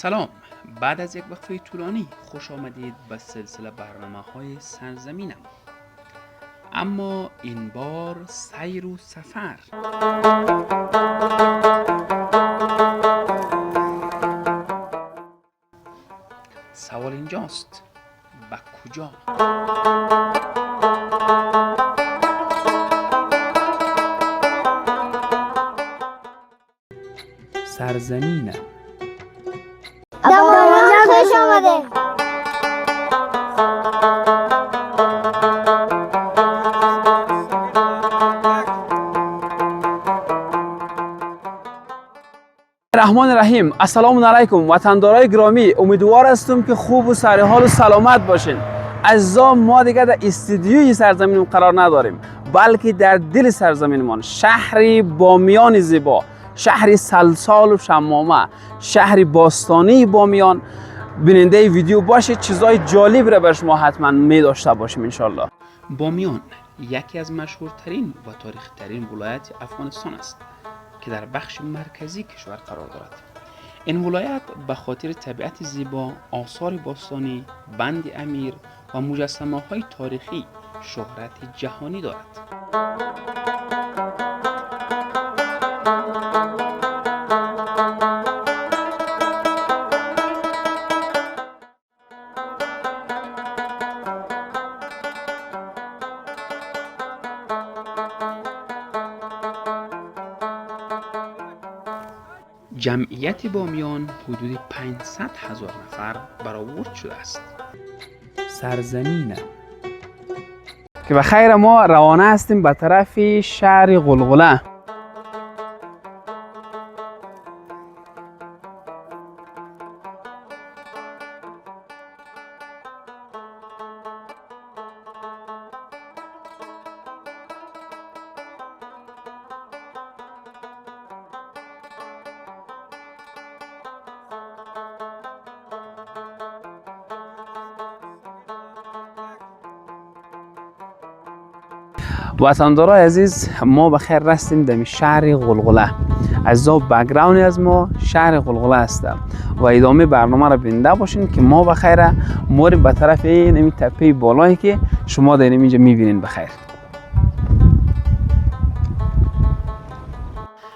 سلام. بعد از یک وقفه طولانی خوش آمدید به سلسله برنامه‌های سرزمینم. اما این بار سیر و سفر. سوال اینجاست، به کجا؟ سرزمینم. دماوند خوش آمده. رحمان رحیم. السلام علیکم وطندارای گرامی، امیدوار هستم که خوب و سر حال و سلامت باشین. عزیزان، ما دیگه در استودیوی سرزمین قرار نداریم، بلکه در دل سرزمینمان، شهری بامیان زیبا، شهری سلسال و شمامه، شهری باستانی بامیان. بیننده ویدیو باشید، چیزای جالب را بر شما حتما می داشته باشیم انشالله. بامیان یکی از مشهورترین و تاریخی‌ترین ولایت افغانستان است که در بخش مرکزی کشور قرار دارد. این ولایت به خاطر طبیعت زیبا، آثار باستانی، بند امیر و مجسمه‌های تاریخی شهرت جهانی دارد. جمعیت بامیان حدود 500,000 نفر برآورد شده است. سرزمینم که به خیر ما روانه هستیم به طرف شهر غلغله. وطندارای عزیز، ما بخیر رسیدیم در شهر غلغله. عزیزا، بک‌گراند از ما شهر غلغله است و ادامه برنامه را بیننده باشین که ما بخیر ما به طرف این تپه بالایی که شما در اینجا میبینین بخیر.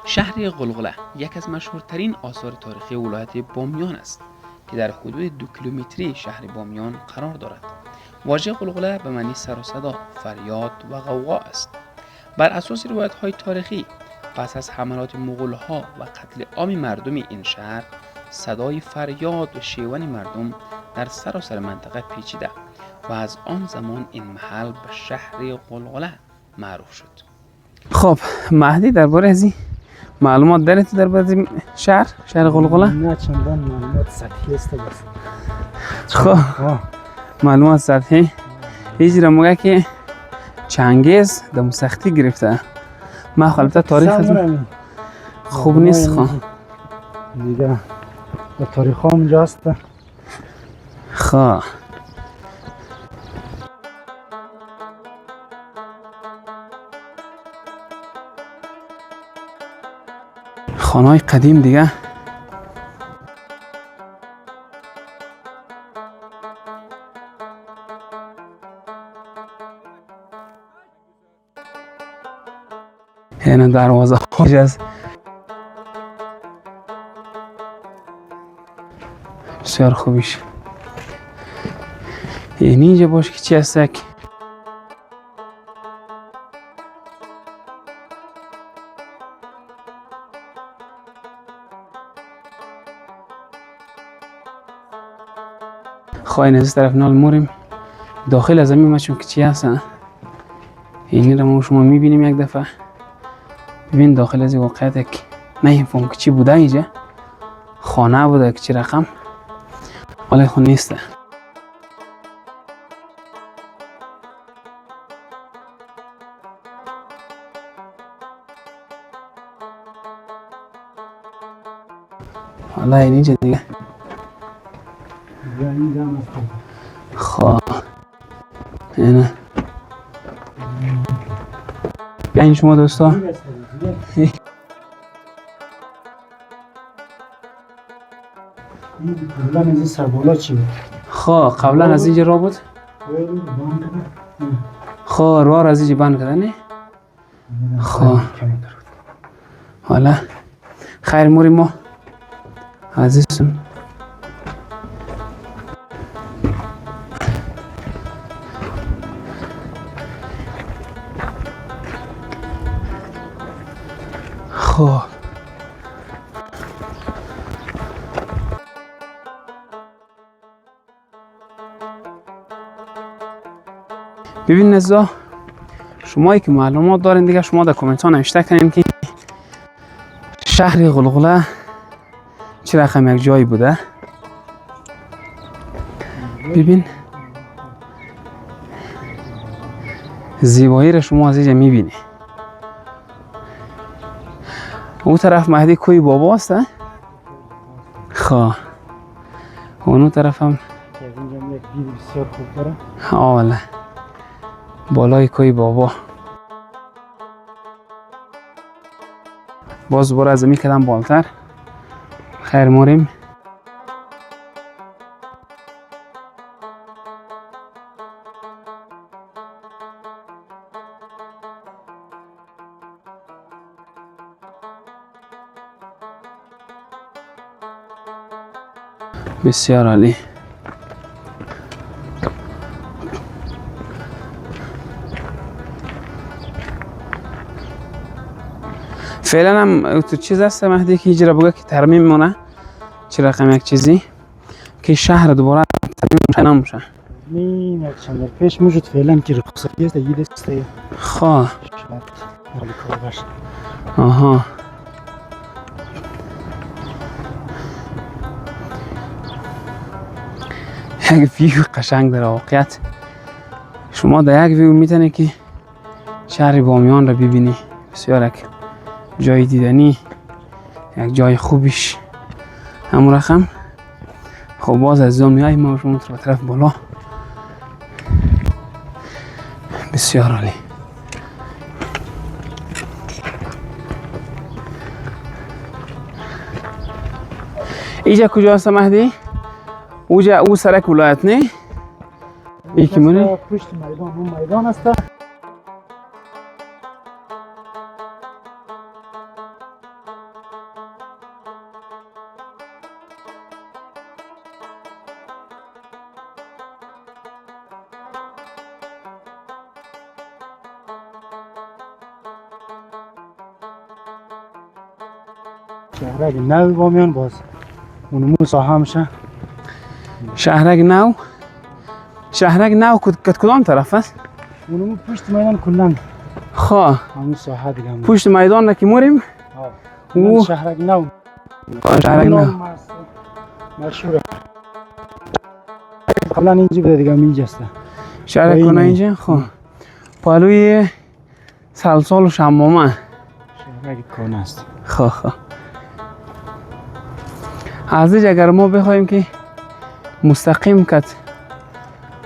شهر غلغله یک از مشهورترین آثار تاریخی ولایت بامیان است که در حدود 2 کیلومتری شهر بامیان قرار دارد. واژه غلغله به معنی سر و صدا، فریاد و غوغا است. بر اساس روایت‌های تاریخی، پس از حملات مغول‌ها و قتل عام مردم این شهر، صدای فریاد و شیون مردم در سراسر منطقه پیچیده و از آن زمان این محل به شهر غلغله معروف شد. خب مهدی، درباره از این معلومات داری تو درباره این شهر غلغله؟ نه، چندان معلومات سطحی است بس. خب معلومات سطحی هیچ را مگه که چنگیز دم سختی گرفته. ما خالتا تاریخ از خوب نیست. خب دیگه به تاریخ ها اونجاست. خب خانه‌های قدیم دیگه. یعنی دروازه خارج از بسیار خوبیش. یعنی اینجا باش که چی هستک خواهی از طرف نال موریم داخل از زمین مچون که چی هستن. اینی را ما شما میبینیم یک دفعه. ببین داخل از این واقعیت یک نمیفهم که چی بوده. اینجا خانه بوده که چی رقم، ولی خود نیسته. والله اینجا دیگه. خب اینه بیاین شما دوستا. قبلا از این سربالا چی بود؟ خب قبلا از اینجا را بود. خب راه از اینجا بند کردنه. خب حالا خیر موری ما عزیزم. خب ببین نزا شمایی که معلومات دارین دیگه شما در کامنت ها نوشته کنین که شهر غلغله چه رقم یک جایی بوده. ببین زیبایی را شما از اینجا میبینی. اون طرف مهدی کوی بابا است. خب اون طرف هم که از اینجا یک دید بسیار خوب داره. آله بالای کوی بابا. باز دوباره از زمین کدم بالتر. خیر موریم. بسیار عالی. فعلا هم تو چیز هست مهدی که اینجا بگه که ترمیم مونه چه رقم یک چیزی که شهر دوباره ترمیم نمیشه. این یک چند پیش موجود فعلا که رخصتی است یه دسته خواه شاید مالی کار باشه. آها یک ویو قشنگ در واقعیت شما در یک ویو میتونی که شهر بامیان را ببینی. بسیار یک جای دیدنی یک جای خوبیش همون رقم. خب باز از زامی های ما شما به طرف بالا. بسیار عالی. اینجا کجا هست مهدی؟ اوجا او سرک ولایت نه؟ یکی مونه؟ پشت میدان اون میدان است. شهرک نو بامیان باز اونمو ساحه میشه. شهرک نو؟ شهرک نو کدام طرف است؟ اونمو پشت میدان کلن. خواه همون ساحه دیگه هم. پشت میدان نکی موریم؟ او شهرک نو. شهرک نو مشهوره. قبلا اینجا بوده دیگه اینجا است. شهرک کنه اینجا؟ خواه پالوی سلسال و شمامه. شهرک کانه است. خواه از اینجا اگر ما بخوایم که مستقیم کت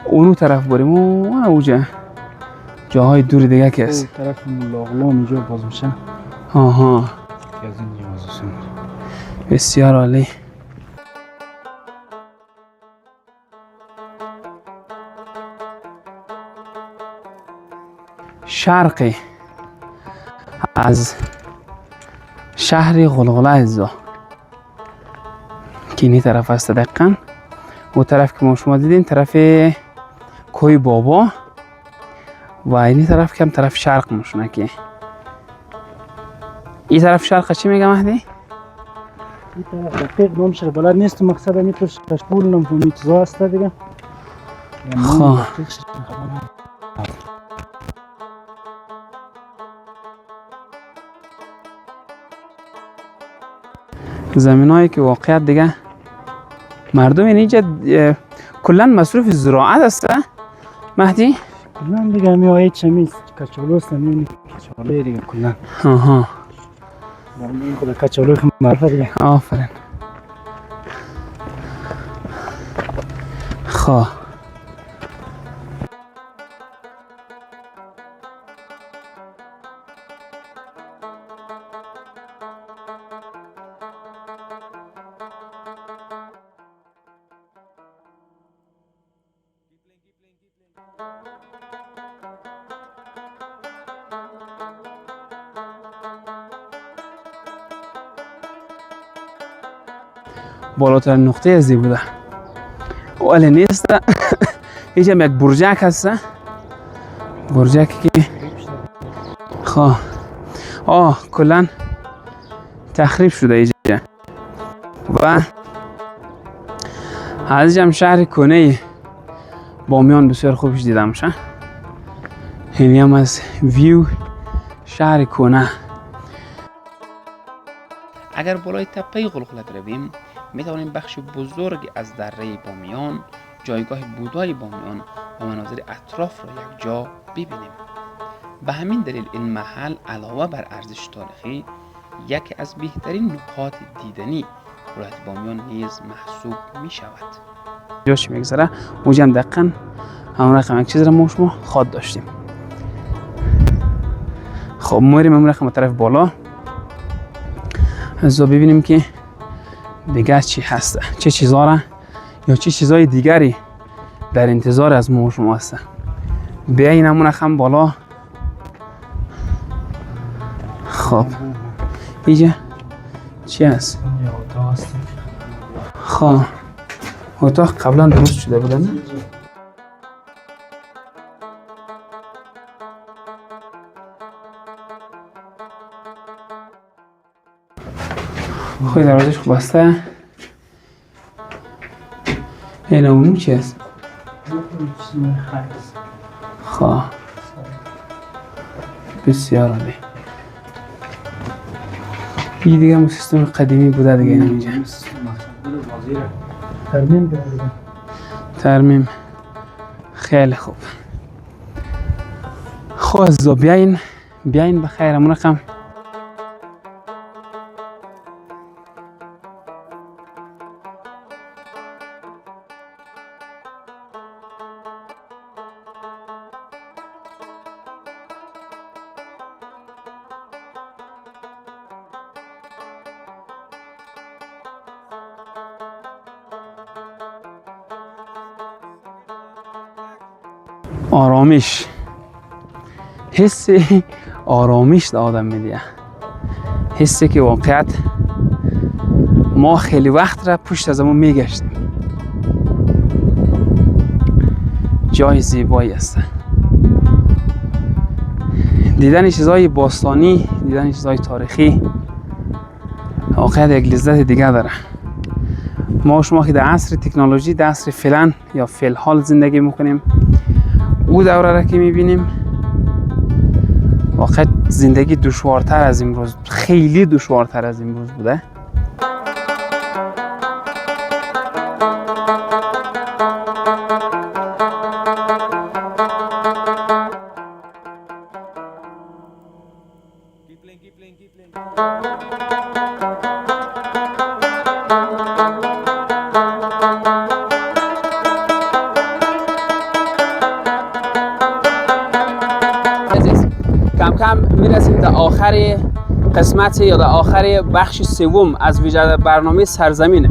اونو طرف بریم اون اوجا جاهای دور دیگه که است. طرف ملاغلام اینجا باز میشه. آها که از اینجا باز است. بسیار عالی. شرقی از شهر غلغله ازا که اینی طرف است دقیقا. او طرف که ما شما دیدین طرف کوی بابا و اینی طرف که هم طرف شرق مشونه که این طرف شرق چی میگه مهدی؟ این طرف دقیق نمیشه بلد نیست. مقصد میتونش کشپول نمیتونه چیزا هست دیگه. خواه زمین هایی که واقعیت دیگه مردم اینجا کلن مصروف زراعت است مهدی؟ کلن دیگه میایید چمیز کچالو است نمیدونی کچالو دیگه کلن. آها این خود کچالو معرفه دیگه. آفرین. خواه بالاترین نقطه ازی بوده ولی نیست. اینجا یک برجک هست، برجکی که کلا تخریب شده اینجا و از هم شهر کنه بامیان بسیار خوبش دیده میشه. اینی هم از ویو شهر کنه. اگر بالای تپه غلغله برویم می توانیم بخش بزرگ از دره بامیان، جایگاه بودای بامیان و مناظر اطراف را یک جا ببینیم. به همین دلیل این محل علاوه بر ارزش تاریخی یکی از بهترین نقاط دیدنی ولایت بامیان نیز محسوب می شود. جاش میگذره اونجا هم دقیقا همون رقم یک چیز را ما شما خواد داشتیم. خب میریم همون رقم طرف بالا از ببینیم که دیگه چی هسته، چه چیزا را یا چه چیزای دیگری در انتظار از ما شما هسته. بیاین همون رقم بالا. خب اینجا چی هست؟ خب اتاق قبلا درست شده بوده نه؟ خب دروازش خوب بسته. این اونو چی هست؟ خب بسیار عالی. این دیگه همون سیستم قدیمی بوده دیگه اینجا. ترمیم خیلی خوب. خب از بیاین بخیر همون رقم آرامش، حس آرامش به آدم میده. حسی که واقعیت ما خیلی وقت را پشت از ما میگشتیم. جای زیبایی است. دیدن چیزهای باستانی، دیدن چیزهای تاریخی واقعیت یک لذت دیگه داره. ما شما که در عصر تکنولوژی، در عصر فعلا یا فعل زندگی میکنیم، او دوره را که میبینیم واقعا زندگی دشوارتر از امروز، خیلی دشوارتر از امروز بوده. کم کم میرسیم در آخر قسمت یا در آخر بخش سوم از ویژه برنامه سرزمین.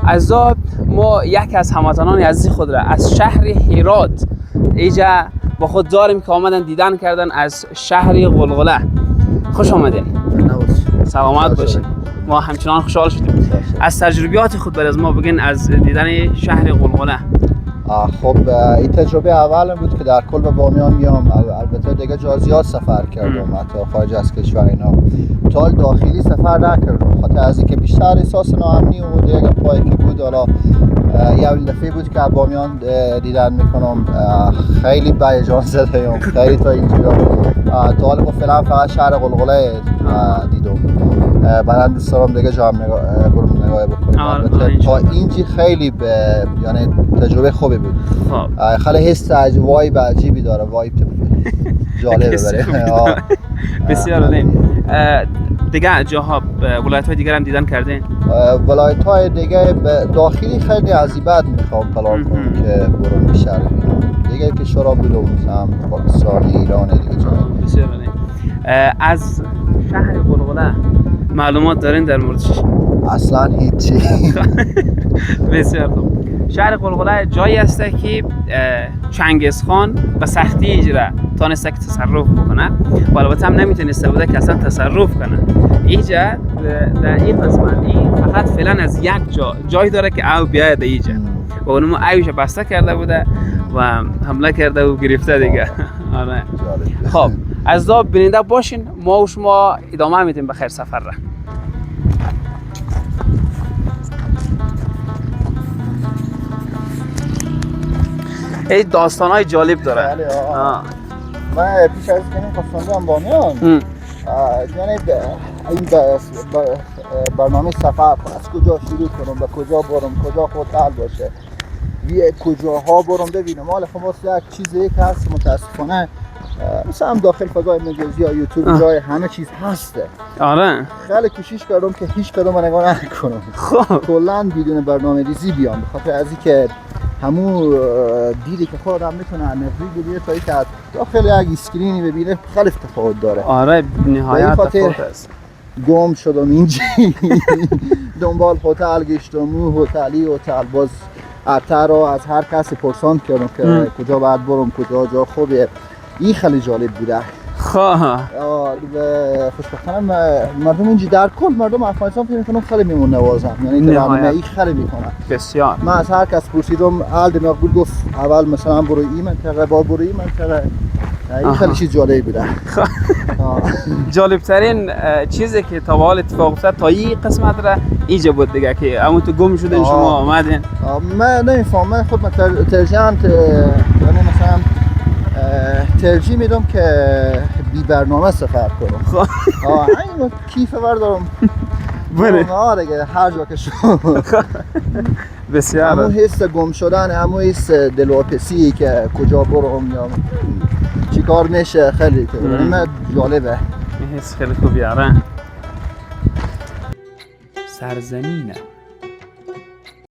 از ما یکی از هموطنان عزیز خود را از شهر هرات اینجا با خود داریم که آمدن دیدن کردن از شهر غلغله. خوش آمدین. سلامت باشین. ما همچنان خوشحال شدیم. از تجربیات خود برای ما بگین از دیدن شهر غلغله. خب این تجربه اولم بود که در کل به بامیان میام. البته دیگه جا زیاد سفر کردم، حتی خارج از کشور اینا. تا داخلی سفر نکردم، خاطر از اینکه بیشتر احساس ناامنی و دیگه پایی که بود. حالا اول دفعه بود که بامیان دیدن میکنم. خیلی بی‌جان زدم، خیلی تا اینجا تا حالا فعلا فقط شهر غلغله دیدم. بعدن دوست دارم دیگه جا هم برم نگاه بکنم. تا اینجی خیلی یعنی تجربه خوبی بود. خیلی حس وایب عجیبی داره، وایب جالبه برای بسیار عالی. دیگه جاها ولایت‌های دیگر هم دیدن کردین؟ ولایت‌های دیگه داخلی خیلی عزیبت میخوام پلان کنم که برم بیشتر ببینم. دیگه کشورها بودم مثلا پاکستان، ایران، دیگه جاها. بسیار عالی. از شهر غلغله معلومات دارین در موردش؟ اصلا هیچی. بسیار خوب. شهر غلغله جایی است که چنگیزخان به سختی اینجا تانسته که تصرف بکنه و البته هم نمیتونسته بوده که اصلا تصرف کنه. اینجا در این قسمت این فقط فعلا از یک جای داره که او بیاید اینجا و اونم ایوش بسته کرده بوده و حمله کرده و گرفته دیگه. آره. خب از دا بیننده باشین، ما و شما ادامه میدیم به خیر سفر را. این داستان‌های جالب داره. بله آقا. من پیش از که این خواستم بامیان یعنی این برنامه سفر از کجا شروع کنم، به کجا برم، کجا هتل باشه، کجاها برم ببینم. حالا خب واسه یک چیزی که هست متاسفانه مثلا هم داخل فضای مجازی یا یوتیوب جای همه چیز هسته. آره. خیلی کوشش کردم که هیچ کدوم نگاه نکنم. خب کلاً بدون برنامه‌ریزی بیام، به خاطر از اینکه همون دیدی که خودم میتونه نفری ببینه تا اینکه داخل یک اسکرینی ببینه خیلی تفاوت داره. آره نهایت تفاوت است. گم شدم اینجا دنبال هتل گشتم، هتل باز اتر رو از هر کسی پرسان کردم که کجا باید برم، کجا جا خوبه. این خیلی جالب بوده. خوشبختانه مردم اینجا در کل مردم افغانستان فکر می‌کنم خیلی میمون نوازن، یعنی برنامه‌ای خیلی میکنن. بسیار. من از هر کس پرسیدم الد مقبول گفت اول مثلا برو این منطقه، بعد برو این منطقه. این خیلی چیز جالبی بوده. جالب ترین چیزی که تا به حال اتفاق افتاد تا این قسمت را اینجا بود دیگه که همون تو گم شدین شما آمدین. من نمیفهمم، من خود ترجیح یعنی مثلا ترجیح میدم که بی برنامه سفر کنم. این کیف بردارم بله. دیگه هر جا که شما بسیار. همون حس گم شدن، همون حس دلواپسی که کجا برم یا چی کار میشه خیلی جالبه. این حس خیلی خوبیه. سرزمینم